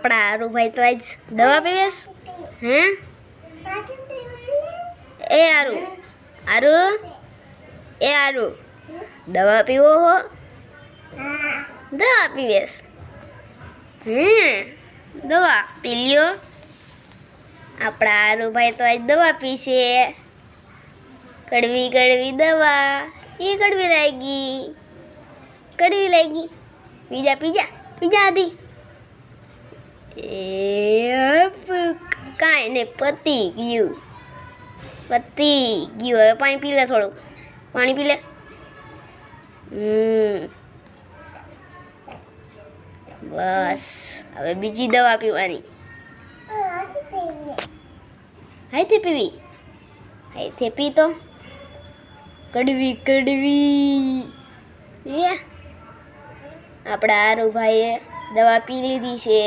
આપણા આરુભાઈ તો આજ દવા પીવેશ હે એ આરુ આરુ એ આરુ દવા પીવો હો દવા પીવેશ દવા પી લ્યો આપણા આરુભાઈ તો આજ દવા પીશે કડવી કડવી દવા એ કડવી લાગી પીજા પીજા પીજા હતી કાંઈ ને પતી ગયું હવે પાણી પી લે થોડું પાણી પી લે બસ હવે બીજી દવા પીવાની હાઈથી પીવી હાઈથી પી તો કડવી આપણા આરુભાઈએ દવા પી લીધી છે